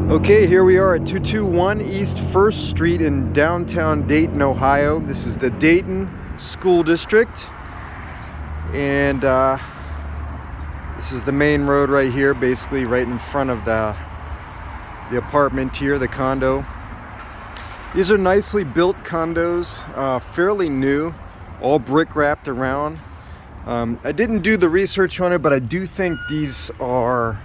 Okay, here we are at 221 East 1st Street in downtown Dayton, Ohio. This is the Dayton School District. And this is the main road right here, basically right in front of the apartment here, the condo. These are nicely built condos, fairly new, all brick wrapped around. I didn't do the research on it, but I do think these are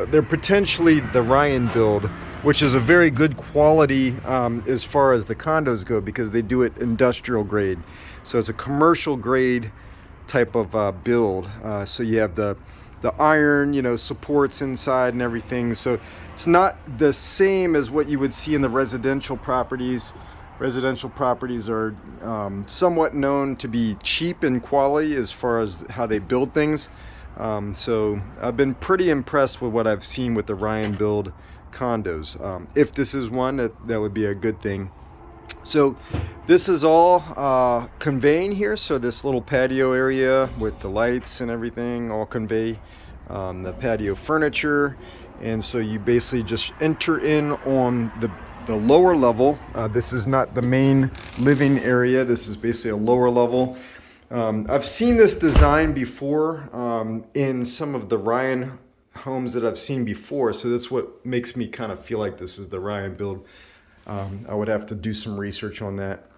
they're potentially the Ryan build, which is a very good quality as far as the condos go, because they do it industrial grade. So it's a commercial grade type of build. So you have the iron, supports inside and everything. So it's not the same as what you would see in the residential properties. Residential properties are somewhat known to be cheap in quality as far as how they build things. So I've been pretty impressed with what I've seen with the Ryan build condos. If this is one, that would be a good thing. So this is all conveying here. So this little patio area with the lights and everything all convey the patio furniture. And so you basically just enter in on the lower level. This is not the main living area. This is basically a lower level. I've seen this design before in some of the Ryan homes that I've seen before, so that's what makes me kind of feel like this is the Ryan build. I would have to do some research on that.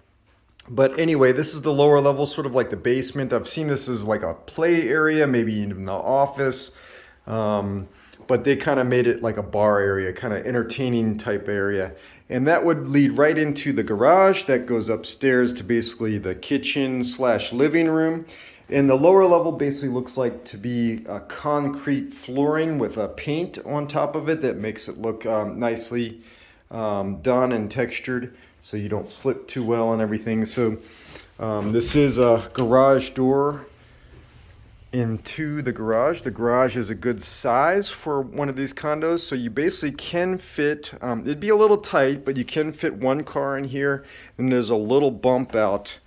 But anyway, this is the lower level, sort of like the basement. I've seen this as like a play area, maybe even the office, but they kind of made it like a bar area, kind of entertaining type area. And that would lead right into the garage that goes upstairs to basically the kitchen / living room. And the lower level basically looks like to be a concrete flooring with a paint on top of it that makes it look nicely done and textured, so you don't slip too well and everything. So this is a garage door into the garage. The garage is a good size for one of these condos, so you basically can fit, it'd be a little tight, but you can fit one car in here. And there's a little bump out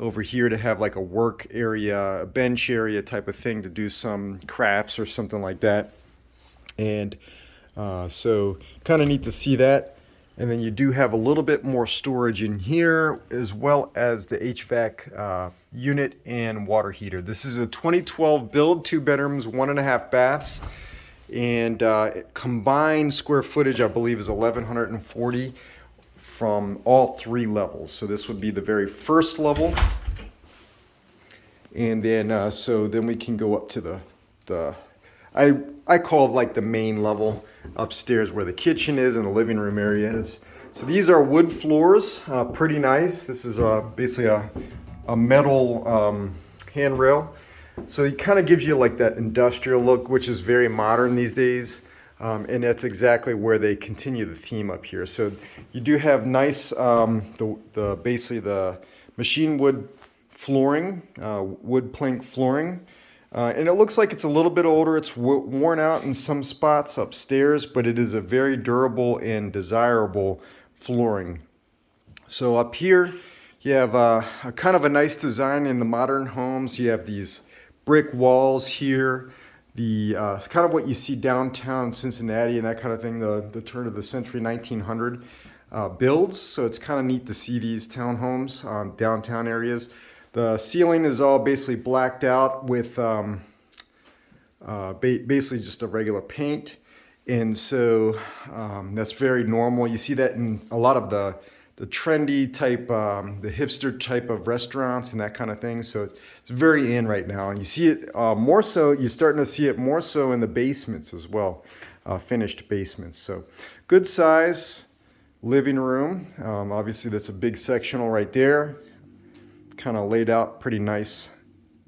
over here to have like a work area, a bench area type of thing to do some crafts or something like that. And so kind of neat to see that. And then you do have a little bit more storage in here, as well as the HVAC unit and water heater. This is a 2012 build, 2 bedrooms, 1.5 baths, and combined square footage, I believe, is 1,140 from all 3 levels. So this would be the very first level, and then so then we can go up to the I call it like the main level upstairs, where the kitchen is and the living room area is. So these are wood floors, pretty nice. This is basically a metal handrail. So it kind of gives you like that industrial look, which is very modern these days. And that's exactly where they continue the theme up here. So you do have nice, basically the machine wood flooring, wood plank flooring. And it looks like it's a little bit older. It's worn out in some spots upstairs, but it is a very durable and desirable flooring. So up here, you have a kind of a nice design in the modern homes. You have these brick walls here, the kind of what you see downtown Cincinnati and that kind of thing, the turn of the century 1900 builds. So it's kind of neat to see these townhomes, downtown areas. The ceiling is all basically blacked out with basically just a regular paint. And so that's very normal. You see that in a lot of the trendy type, the hipster type of restaurants and that kind of thing. So it's very in right now. And you see it more so, you're starting to see it more so in the basements as well, finished basements. So good size living room. Obviously that's a big sectional right there. Kind of laid out pretty nice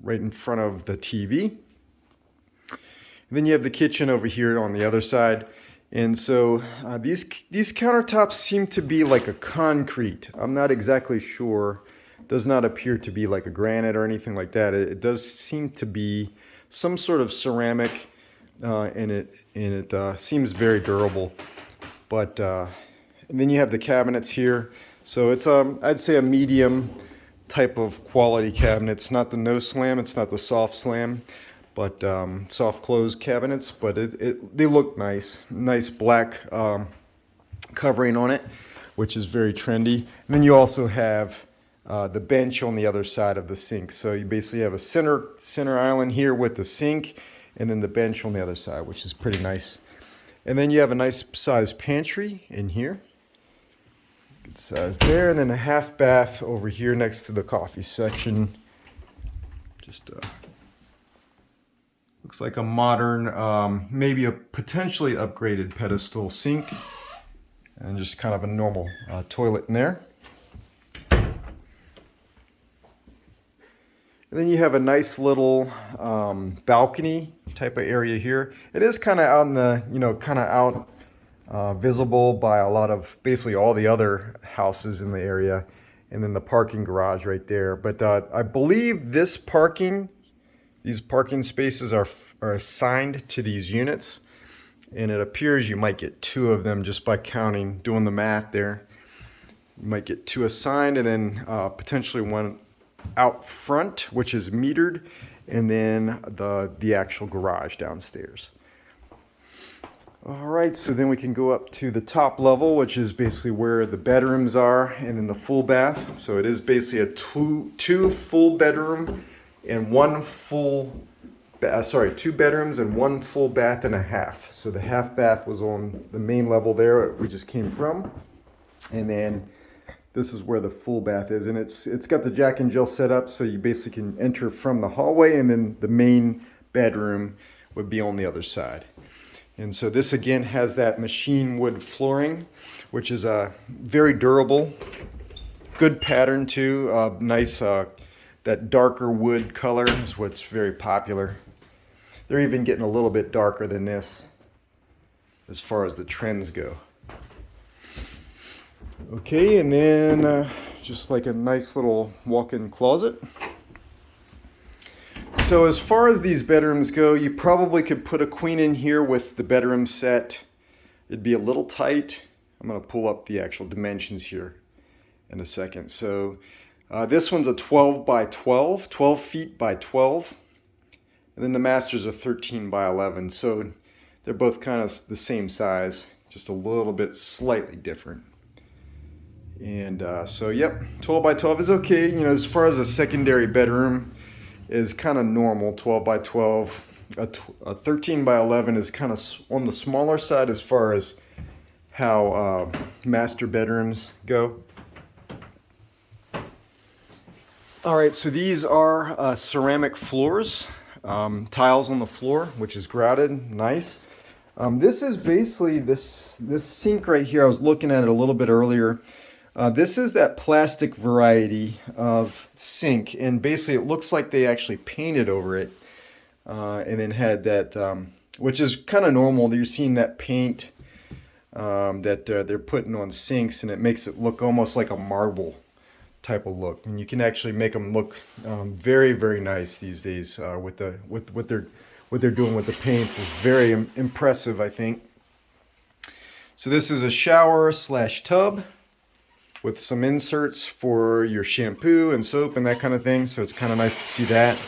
right in front of the TV. And then you have the kitchen over here on the other side. And so these countertops seem to be like a concrete. I'm not exactly sure. It does not appear to be like a granite or anything like that. It does seem to be some sort of ceramic, and it seems very durable. But and then you have the cabinets here. So it's I'd say a medium type of quality cabinet. It's not the no slam, it's not the soft slam, but soft close cabinets. But they look nice black covering on it, which is very trendy. And then you also have the bench on the other side of the sink. So you basically have a center island here with the sink, and then the bench on the other side, which is pretty nice. And then you have a nice sized pantry in here. Good size there, and then a half bath over here next to the coffee section. Just looks like a modern, maybe a potentially upgraded pedestal sink, and just kind of a normal toilet in there. And then you have a nice little balcony type of area here. It is kind of out in the, kind of out visible by a lot of, basically all the other houses in the area. And then the parking garage right there. But I believe these parking spaces are assigned to these units. And it appears you might get 2 of them just by doing the math there. You might get 2 assigned, and then potentially 1 out front, which is metered, and then the actual garage downstairs. All right, so then we can go up to the top level, which is basically where the bedrooms are, and then the full bath. So it is basically a two full bedroom and 1 full, 2 bedrooms and 1 full bath and a half. So the half bath was on the main level there we just came from, and then this is where the full bath is, and it's got the Jack and Jill set up, so you basically can enter from the hallway, and then the main bedroom would be on the other side. And so this again has that machine wood flooring, which is very durable, good pattern too. Nice, that darker wood color is what's very popular. They're even getting a little bit darker than this as far as the trends go. Okay, and then just like a nice little walk-in closet. So as far as these bedrooms go, you probably could put a queen in here with the bedroom set. It'd be a little tight. I'm going to pull up the actual dimensions here in a second. So this one's a 12 by 12, 12 feet by 12. And then the master's a 13 by 11. So they're both kind of the same size, just a little bit slightly different. And so, yep, 12 by 12 is okay. As far as a secondary bedroom is kind of normal, 12 by 12. A 13 by 11 is kind of on the smaller side as far as how master bedrooms go. All right, so these are ceramic floors, tiles on the floor, which is grouted, nice. This is basically this sink right here. I was looking at it a little bit earlier. This is that plastic variety of sink, and basically it looks like they actually painted over it, and then had that, which is kind of normal. You're seeing that paint that they're putting on sinks, and it makes it look almost like a marble type of look. And you can actually make them look very, very nice these days with what they're doing with the paints is very impressive, I think. So this is a shower / tub with some inserts for your shampoo and soap and that kind of thing. So it's kind of nice to see that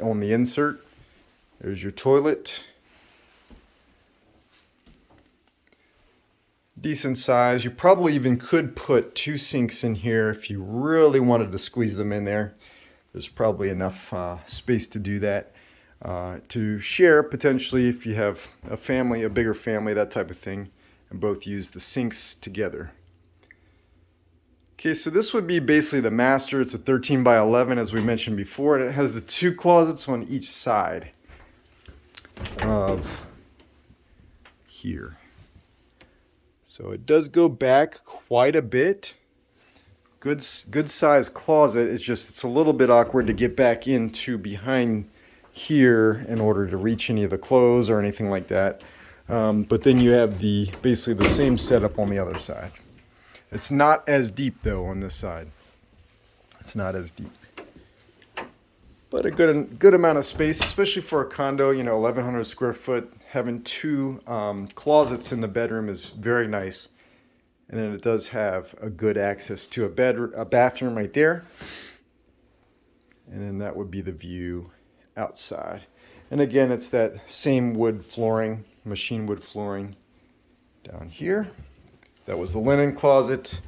on the insert. There's your toilet. Decent size. You probably even could put 2 sinks in here if you really wanted to squeeze them in there. There's probably enough space to do that. To share potentially if you have a family, a bigger family, that type of thing, and both use the sinks together. Okay, so this would be basically the master. It's a 13 by 11 as we mentioned before, and it has the 2 closets on each side of here. So it does go back quite a bit. Good size closet. It's a little bit awkward to get back into behind here in order to reach any of the clothes or anything like that. But then you have basically the same setup on the other side. It's not as deep though on this side. It's not as deep. But a good amount of space, especially for a condo, 1,100 square foot. Having 2 closets in the bedroom is very nice. And then it does have a good access to a bathroom right there. And then that would be the view outside. And again, it's that same wood flooring, machine wood flooring down here. That was the linen closet.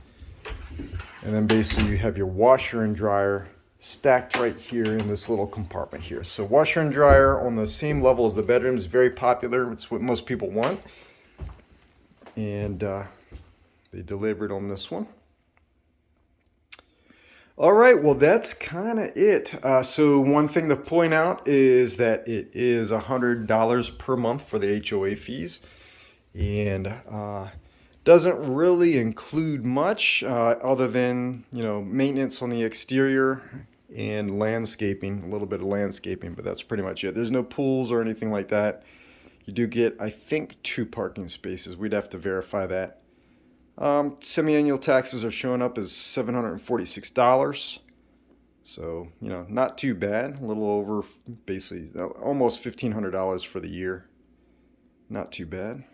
And then basically you have your washer and dryer stacked right here in this little compartment here. So washer and dryer on the same level as the bedroom is very popular. It's what most people want. And they delivered on this one. All right, well, that's kind of it. So one thing to point out is that it is $100 per month for the HOA fees, and doesn't really include much other than, you know, maintenance on the exterior and landscaping, a little bit of landscaping, but that's pretty much it. There's no pools or anything like that. You do get, I think, 2 parking spaces. We'd have to verify that. Semi-annual taxes are showing up as $746. So, you know, not too bad. A little over, basically, almost $1,500 for the year. Not too bad.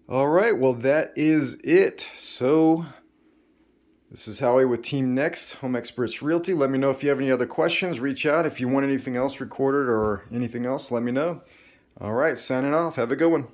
All right, well, that is it. So, this is Howie with Team Next, Home Experts Realty. Let me know if you have any other questions. Reach out. If you want anything else recorded or anything else, let me know. All right, signing off. Have a good one.